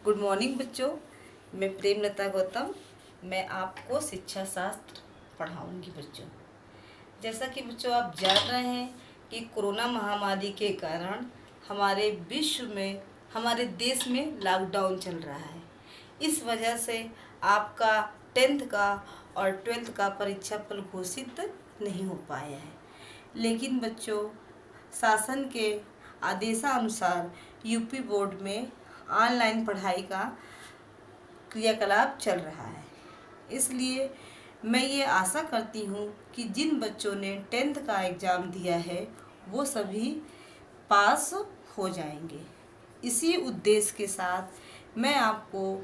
Good morning बच्चों। मैं प्रेमलता गौतम। मैं आपको शिक्षा शास्त्र पढ़ाऊंगी बच्चों। जैसा कि बच्चों आप जान रहे हैं कि कोरोना महामारी के कारण हमारे विश्व में, हमारे देश में लॉकडाउन चल रहा है। इस वजह से आपका 10th का और 12th का परीक्षा फल घोषित नहीं हो पाया है। लेकिन बच्चों शासन के आदेशानुसार यूपी बोर्ड में ऑनलाइन पढ़ाई का क्रियाकलाप चल रहा है। इसलिए मैं ये आशा करती हूँ कि जिन बच्चों ने 10th का एग्ज़ाम दिया है वो सभी पास हो जाएंगे। इसी उद्देश्य के साथ मैं आपको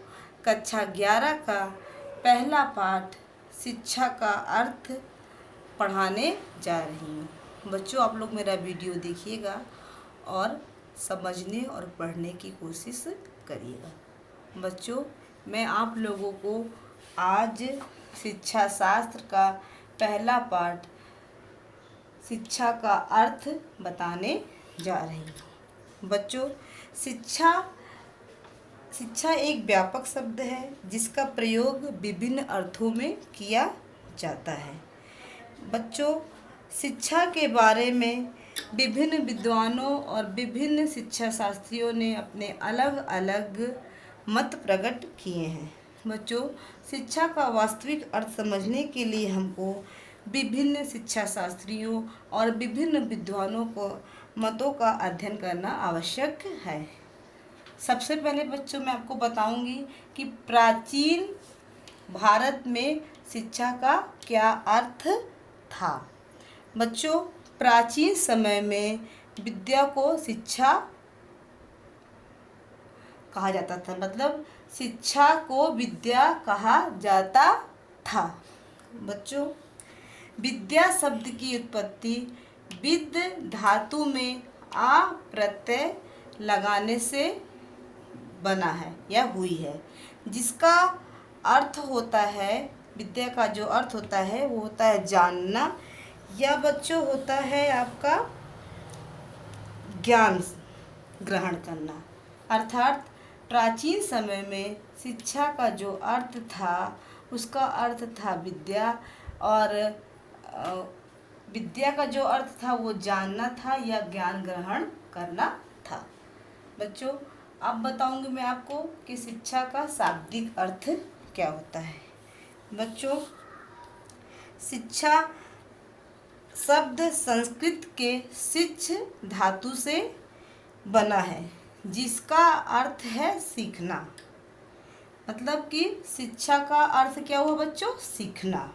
कक्षा 11 का पहला पाठ शिक्षा का अर्थ पढ़ाने जा रही हूँ। बच्चों आप लोग मेरा वीडियो देखिएगा और समझने और पढ़ने की कोशिश करिएगा। बच्चों मैं आप लोगों को आज शिक्षा शास्त्र का पहला पाठ शिक्षा का अर्थ बताने जा रही हूँ। बच्चों शिक्षा एक व्यापक शब्द है जिसका प्रयोग विभिन्न अर्थों में किया जाता है। बच्चों शिक्षा के बारे में विभिन्न विद्वानों और विभिन्न शिक्षा शास्त्रियों ने अपने अलग अलग मत प्रकट किए हैं। बच्चों शिक्षा का वास्तविक अर्थ समझने के लिए हमको विभिन्न शिक्षा शास्त्रियों और विभिन्न विद्वानों को मतों का अध्ययन करना आवश्यक है। सबसे पहले बच्चों मैं आपको बताऊंगी कि प्राचीन भारत में शिक्षा का क्या अर्थ था। बच्चों प्राचीन समय में विद्या को शिक्षा कहा जाता था, मतलब शिक्षा को विद्या कहा जाता था। बच्चों विद्या शब्द की उत्पत्ति विद धातु में आ प्रत्यय लगाने से बना है या हुई है, जिसका अर्थ होता है, विद्या का जो अर्थ होता है वो होता है जानना, या बच्चों होता है आपका ज्ञान ग्रहण करना। अर्थात प्राचीन समय में शिक्षा का जो अर्थ था उसका अर्थ था विद्या, और विद्या का जो अर्थ था वो जानना था या ज्ञान ग्रहण करना था। बच्चों अब बताऊंगी मैं आपको कि शिक्षा का शाब्दिक अर्थ क्या होता है। बच्चों शिक्षा शब्द संस्कृत के शिक्ष धातु से बना है जिसका अर्थ है सीखना। मतलब कि शिक्षा का अर्थ क्या हुआ बच्चों? सीखना।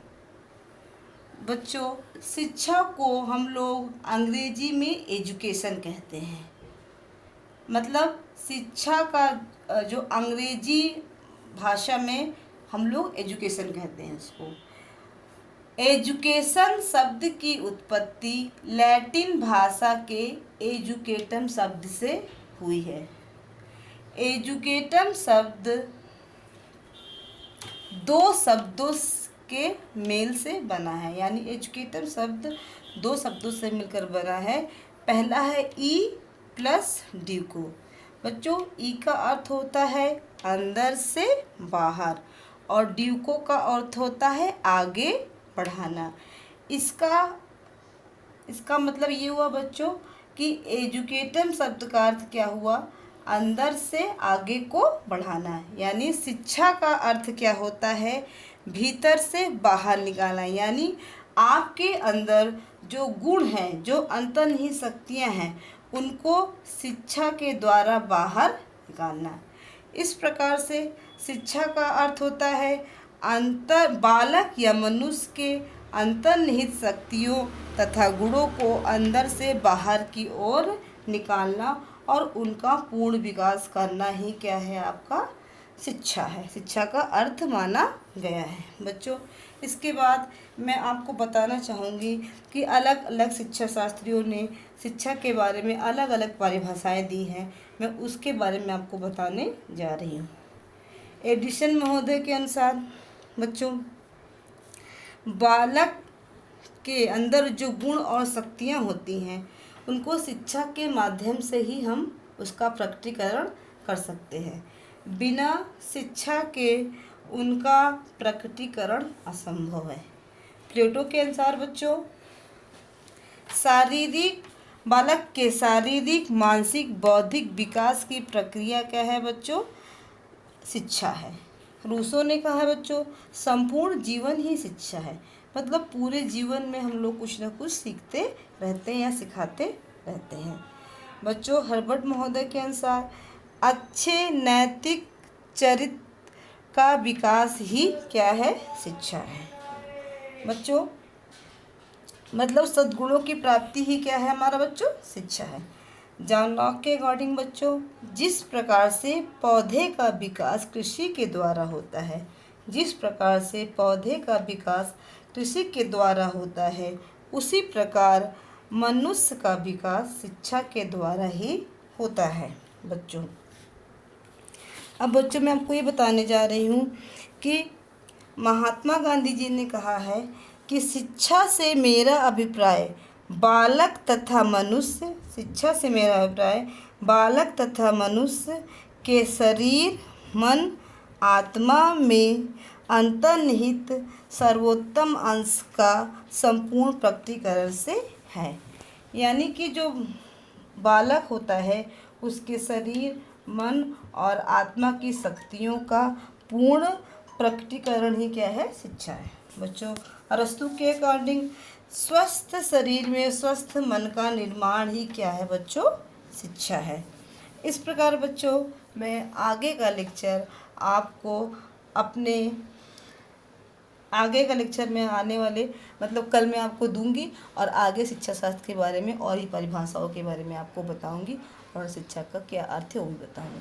बच्चों शिक्षा को हम लोग अंग्रेजी में एजुकेशन कहते हैं। मतलब शिक्षा का जो अंग्रेजी भाषा में हम लोग एजुकेशन कहते हैं उसको। एजुकेशन शब्द की उत्पत्ति लैटिन भाषा के एजुकेटम शब्द से हुई है। एजुकेटम शब्द दो शब्दों के मेल से बना है, यानी एजुकेटम शब्द दो शब्दों से मिलकर बना है। पहला है ई प्लस ड्यूको। बच्चों ई का अर्थ होता है अंदर से बाहर और ड्यूको का अर्थ होता है आगे बढ़ाना। इसका मतलब ये हुआ बच्चों कि एजुकेटम शब्द का अर्थ क्या हुआ? अंदर से आगे को बढ़ाना। यानी शिक्षा का अर्थ क्या होता है? भीतर से बाहर निकालना। यानी आपके अंदर जो गुण हैं, जो अंतर्निहित शक्तियाँ हैं, उनको शिक्षा के द्वारा बाहर निकालना। इस प्रकार से शिक्षा का अर्थ होता है बालक या मनुष्य के अंतर्निहित शक्तियों तथा गुणों को अंदर से बाहर की ओर निकालना और उनका पूर्ण विकास करना ही क्या है? आपका शिक्षा है। शिक्षा का अर्थ माना गया है। बच्चों इसके बाद मैं आपको बताना चाहूँगी कि अलग अलग शिक्षा शास्त्रियों ने शिक्षा के बारे में अलग अलग परिभाषाएं दी हैं। मैं उसके बारे में आपको बताने जा रही हूँ। एडिसन महोदय के अनुसार बच्चों बालक के अंदर जो गुण और शक्तियाँ होती हैं उनको शिक्षा के माध्यम से ही हम उसका प्रकटीकरण कर सकते हैं। बिना शिक्षा के उनका प्रकटीकरण असंभव है। प्लेटो के अनुसार बच्चों बालक के शारीरिक, मानसिक, बौद्धिक विकास की प्रक्रिया क्या है बच्चों? शिक्षा है। रूसो ने कहा है बच्चों संपूर्ण जीवन ही शिक्षा है। मतलब पूरे जीवन में हम लोग कुछ न कुछ सीखते रहते हैं या सिखाते रहते हैं। बच्चों हर्बर्ट महोदय के अनुसार अच्छे नैतिक चरित्र का विकास ही क्या है? शिक्षा है। बच्चों मतलब सद्गुणों की प्राप्ति ही क्या है हमारा बच्चों? शिक्षा है। जॉन लॉक के अकॉर्डिंग बच्चों जिस प्रकार से पौधे का विकास कृषि के द्वारा होता है, जिस प्रकार से पौधे का विकास कृषि के द्वारा होता है, उसी प्रकार मनुष्य का विकास शिक्षा के द्वारा ही होता है। बच्चों अब बच्चों मैं आपको ये बताने जा रही हूँ कि महात्मा गांधी जी ने कहा है कि शिक्षा से मेरा अभिप्राय बालक तथा मनुष्य, शिक्षा से मेरा अभिप्राय बालक तथा मनुष्य के शरीर, मन, आत्मा में अंतर्निहित सर्वोत्तम अंश का संपूर्ण प्रकटीकरण से है। यानी कि जो बालक होता है उसके शरीर, मन और आत्मा की शक्तियों का पूर्ण प्रकटीकरण ही क्या है? शिक्षा है। बच्चों अरस्तु के अकॉर्डिंग स्वस्थ शरीर में स्वस्थ मन का निर्माण ही क्या है बच्चों? शिक्षा है। इस प्रकार बच्चों मैं आगे का लेक्चर आपको अपने आगे का लेक्चर में आने वाले मतलब कल मैं आपको दूंगी और आगे शिक्षा शास्त्र के बारे में और ही परिभाषाओं के बारे में आपको बताऊंगी और शिक्षा का क्या अर्थ है वो भी बताऊंगी।